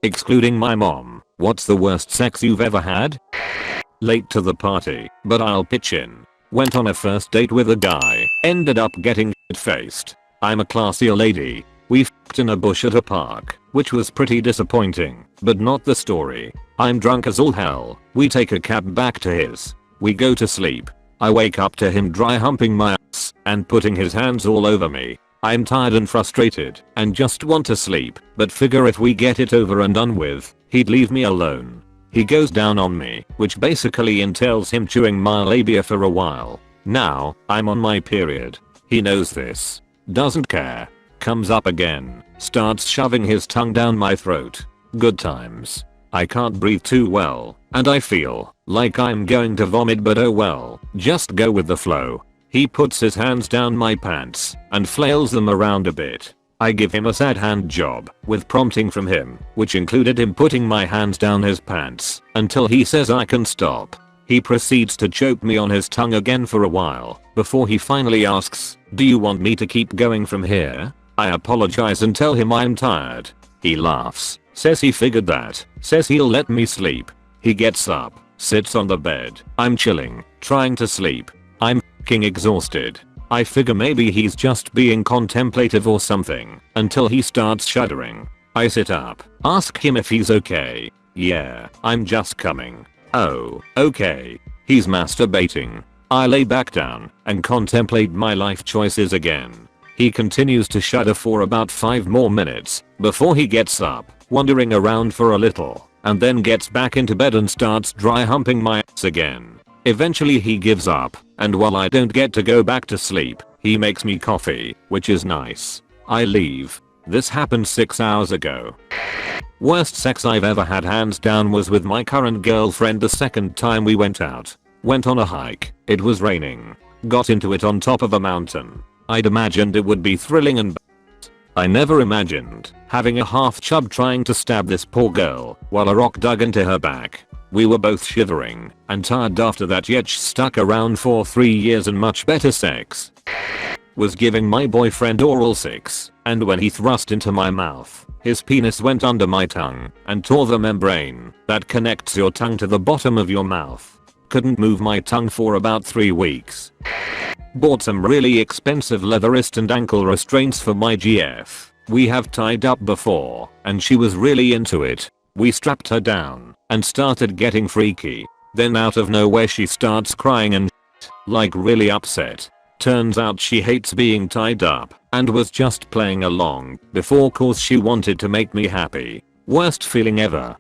Excluding my mom, what's the worst sex you've ever had? Late to the party, but I'll pitch in. Went on a first date with a guy, ended up getting shit-faced. I'm a classier lady. We f***ed in a bush at a park, which was pretty disappointing, but not the story. I'm drunk as all hell. We take a cab back to his. We go to sleep. I wake up to him dry humping my ass and putting his hands all over me. I'm tired and frustrated and just want to sleep, but figure if we get it over and done with, he'd leave me alone. He goes down on me, which basically entails him chewing my labia for a while. Now, I'm on my period. He knows this. Doesn't care. Comes up again. Starts shoving his tongue down my throat. Good times. I can't breathe too well, and I feel like I'm going to vomit, but oh well, just go with the flow. He puts his hands down my pants and flails them around a bit. I give him a sad hand job with prompting from him, which included him putting my hands down his pants until he says I can stop. He proceeds to choke me on his tongue again for a while before he finally asks, "Do you want me to keep going from here?" I apologize and tell him I'm tired. He laughs, says he figured that, says he'll let me sleep. He gets up, sits on the bed. I'm chilling, trying to sleep. I'm f***ing exhausted. I figure maybe he's just being contemplative or something until he starts shuddering. I sit up, ask him if he's okay. Yeah, I'm just coming. Oh, okay. He's masturbating. I lay back down and contemplate my life choices again. He continues to shudder for about 5 more minutes before he gets up, wandering around for a little, and then gets back into bed and starts dry humping my ass again. Eventually he gives up, and while I don't get to go back to sleep, he makes me coffee, which is nice. I leave. This happened 6 hours ago. Worst sex I've ever had hands down was with my current girlfriend the second time we went out. Went on a hike. It was raining. Got into it on top of a mountain. I'd imagined it would be thrilling and I never imagined having a half chub trying to stab this poor girl while a rock dug into her back. We were both shivering and tired after that, yet stuck around for 3 years and much better sex. Was giving my boyfriend oral sex, and when he thrust into my mouth, his penis went under my tongue and tore the membrane that connects your tongue to the bottom of your mouth. Couldn't move my tongue for about 3 weeks. Bought some really expensive leather wrist and ankle restraints for my GF. We have tied up before, and she was really into it. We strapped her down and started getting freaky. Then out of nowhere she starts crying and like really upset. Turns out she hates being tied up and was just playing along before cause she wanted to make me happy. Worst feeling ever.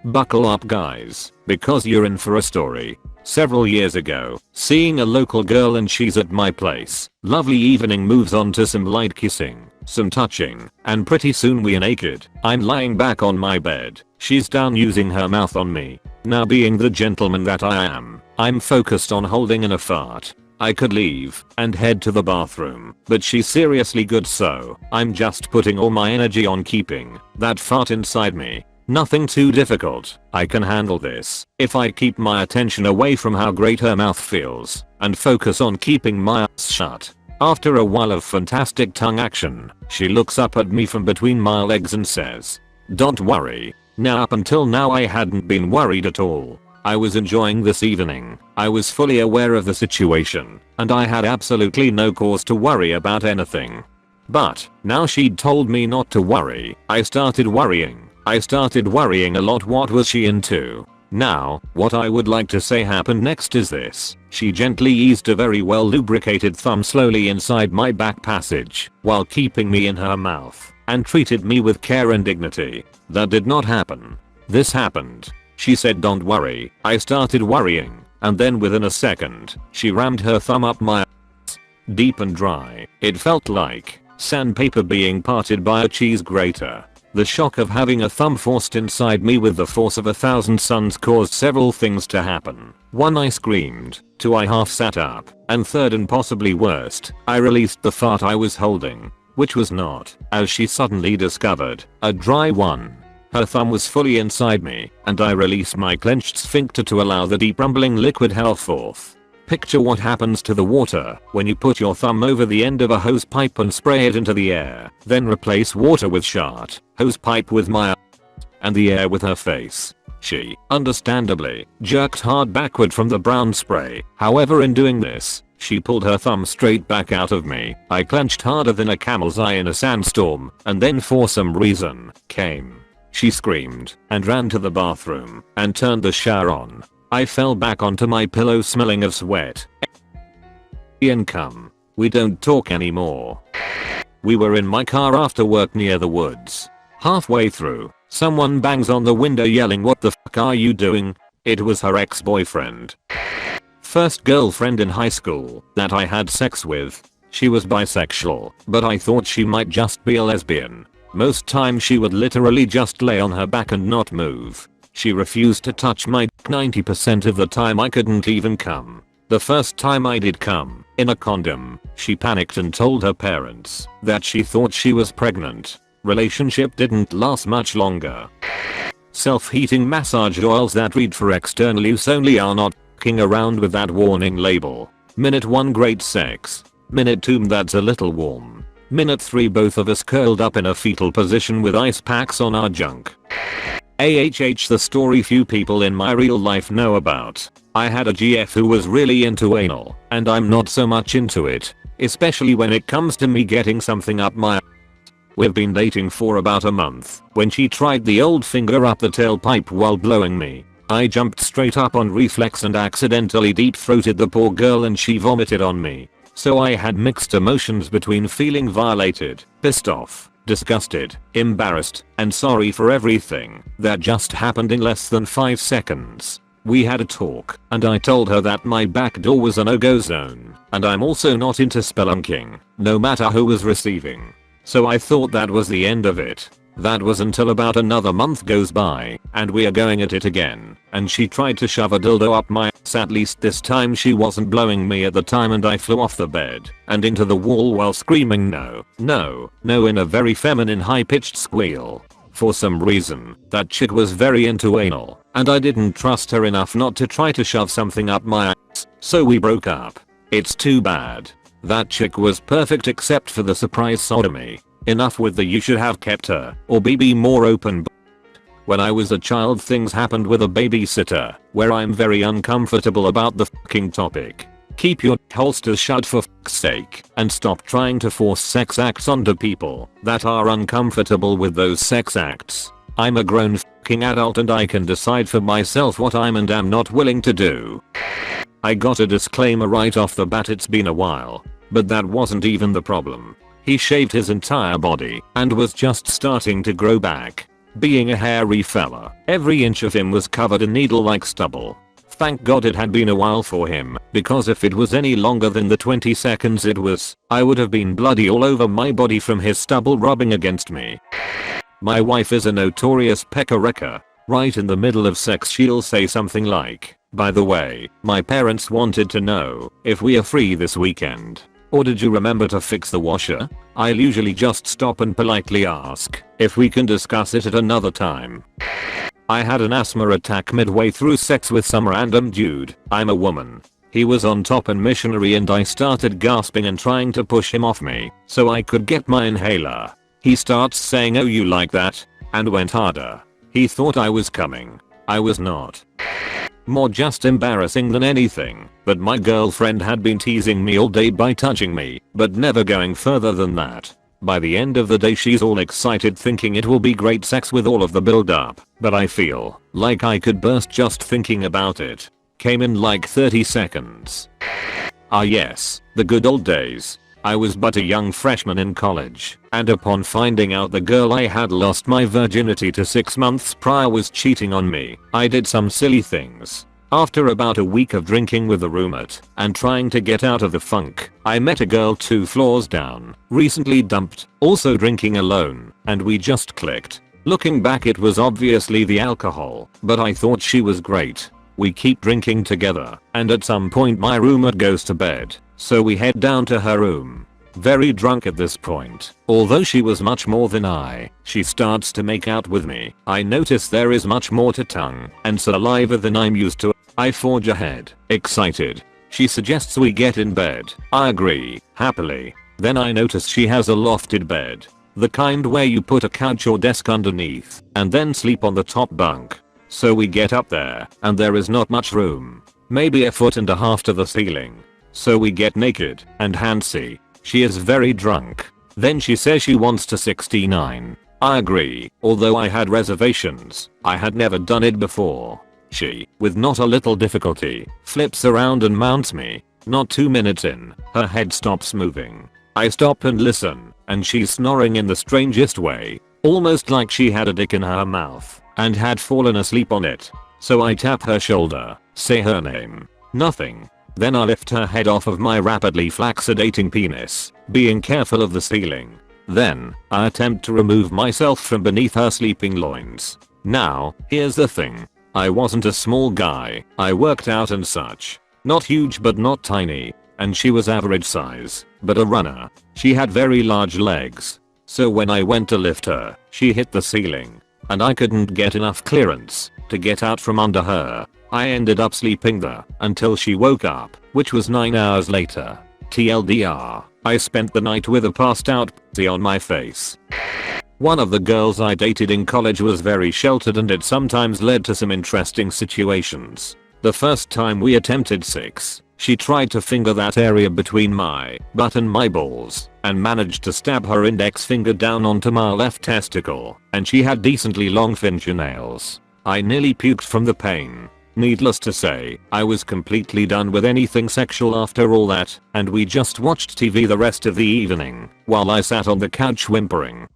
Buckle up guys, because you're in for a story. Several years ago, seeing a local girl and she's at my place. Lovely evening moves on to some light kissing, some touching, and pretty soon we're naked. I'm lying back on my bed. She's down using her mouth on me. Now being the gentleman that I am, I'm focused on holding in a fart. I could leave and head to the bathroom, but she's seriously good, so I'm just putting all my energy on keeping that fart inside me. Nothing too difficult. I can handle this if I keep my attention away from how great her mouth feels and focus on keeping my ass shut. After a while of fantastic tongue action, she looks up at me from between my legs and says, "Don't worry." Now up until now I hadn't been worried at all. I was enjoying this evening. I was fully aware of the situation, and I had absolutely no cause to worry about anything. But now she'd told me not to worry, I started worrying. I started worrying a lot. What was she into? Now, what I would like to say happened next is this. She gently eased a very well lubricated thumb slowly inside my back passage while keeping me in her mouth and treated me with care and dignity. That did not happen. This happened. She said, "Don't worry." I started worrying, and then within a second, she rammed her thumb up my ass. Deep and dry. It felt like sandpaper being parted by a cheese grater. The shock of having a thumb forced inside me with the force of 1,000 suns caused several things to happen. 1. I screamed. 2. I half sat up. And 3rd and possibly worst, I released the fart I was holding. Which was not, as she suddenly discovered, a dry one. Her thumb was fully inside me, and I released my clenched sphincter to allow the deep rumbling liquid hell forth. Picture what happens to the water when you put your thumb over the end of a hose pipe and spray it into the air, then replace water with shart hose pipe with my and the air with her face. She, understandably, jerked hard backward from the brown spray. However, in doing this, she pulled her thumb straight back out of me. I clenched harder than a camel's eye in a sandstorm, and then for some reason, came. She screamed and ran to the bathroom and turned the shower on. I fell back onto my pillow smelling of sweat and cum. We don't talk anymore. We were in my car after work near the woods. Halfway through, someone bangs on the window yelling, "What the fuck are you doing?" It was her ex-boyfriend. First girlfriend in high school that I had sex with. She was bisexual, but I thought she might just be a lesbian. Most times she would literally just lay on her back and not move. She refused to touch my dick 90% of the time. I couldn't even come. The first time I did come, in a condom, she panicked and told her parents that she thought she was pregnant. Relationship didn't last much longer. Self-heating massage oils that read for external use only are not f***ing around with that warning label. Minute 1 great sex. Minute 2 that's a little warm. Minute 3 both of us curled up in a fetal position with ice packs on our junk. The story few people in my real life know about. I had a GF who was really into anal, and I'm not so much into it, especially when it comes to me getting something up my ass. We've been dating for about a month when she tried the old finger up the tailpipe while blowing me. I jumped straight up on reflex and accidentally deep-throated the poor girl and she vomited on me. So I had mixed emotions between feeling violated, pissed off, disgusted, embarrassed, and sorry for everything that just happened in less than 5 seconds. We had a talk, and I told her that my back door was a no-go zone, and I'm also not into spelunking, no matter who was receiving. So I thought that was the end of it. That was until about another month goes by, and we are going at it again, and she tried to shove a dildo up my ass. At least this time she wasn't blowing me at the time, and I flew off the bed and into the wall while screaming no, no, no in a very feminine high-pitched squeal. For some reason, that chick was very into anal, and I didn't trust her enough not to try to shove something up my ass, so we broke up. It's too bad. That chick was perfect except for the surprise sodomy. Enough with the "you should have kept her" or "be more open." When I was a child, things happened with a babysitter where I'm very uncomfortable about the fucking topic. Keep your holsters shut for fuck's sake, and stop trying to force sex acts onto people that are uncomfortable with those sex acts. I'm a grown fucking adult and I can decide for myself what I'm and am not willing to do. I got a disclaimer right off the bat. It's been a while, but that wasn't even the problem. He shaved his entire body and was just starting to grow back. Being a hairy fella, every inch of him was covered in needle-like stubble. Thank God it had been a while for him, because if it was any longer than the 20 seconds it was, I would have been bloody all over my body from his stubble rubbing against me. My wife is a notorious pecker-wrecker. Right in the middle of sex she'll say something like, "By the way, my parents wanted to know if we are free this weekend. Or did you remember to fix the washer?" I'll usually just stop and politely ask if we can discuss it at another time. I had an asthma attack midway through sex with some random dude. I'm a woman. He was on top and missionary and I started gasping and trying to push him off me so I could get my inhaler. He starts saying, "Oh, you like that?" and went harder. He thought I was coming. I was not. More just embarrassing than anything, but my girlfriend had been teasing me all day by touching me, but never going further than that. By the end of the day she's all excited thinking it will be great sex with all of the build up, but I feel like I could burst just thinking about it. Came in like 30 seconds. Ah yes, the good old days. I was but a young freshman in college, and upon finding out the girl I had lost my virginity to 6 months prior was cheating on me, I did some silly things. After about a week of drinking with a roommate and trying to get out of the funk, I met a girl 2 floors down, recently dumped, also drinking alone, and we just clicked. Looking back it was obviously the alcohol, but I thought she was great. We keep drinking together, and at some point my roommate goes to bed, so we head down to her room. Very drunk at this point, although she was much more than I, she starts to make out with me. I notice there is much more to tongue and saliva than I'm used to. I forge ahead, excited. She suggests we get in bed. I agree, happily. Then I notice she has a lofted bed. The kind where you put a couch or desk underneath and then sleep on the top bunk. So we get up there and there is not much room. Maybe 1.5 feet to the ceiling. So we get naked and handsy. She is very drunk. Then she says she wants to 69. I agree, although I had reservations. I had never done it before. She, with not a little difficulty, flips around and mounts me. Not 2 minutes in, her head stops moving. I stop and listen, and she's snoring in the strangest way, almost like she had a dick in her mouth and had fallen asleep on it. So I tap her shoulder, say her name. Nothing. Then I lift her head off of my rapidly flacidating penis, being careful of the ceiling. Then, I attempt to remove myself from beneath her sleeping loins. Now, here's the thing. I wasn't a small guy, I worked out and such. Not huge but not tiny. And she was average size, but a runner. She had very large legs. So when I went to lift her, she hit the ceiling. And I couldn't get enough clearance to get out from under her. I ended up sleeping there until she woke up, which was 9 hours later. TLDR, I spent the night with a passed out pussy on my face. One of the girls I dated in college was very sheltered and it sometimes led to some interesting situations. The first time we attempted sex, she tried to finger that area between my butt and my balls and managed to stab her index finger down onto my left testicle, and she had decently long fingernails. I nearly puked from the pain. Needless to say, I was completely done with anything sexual after all that, and we just watched TV the rest of the evening while I sat on the couch whimpering.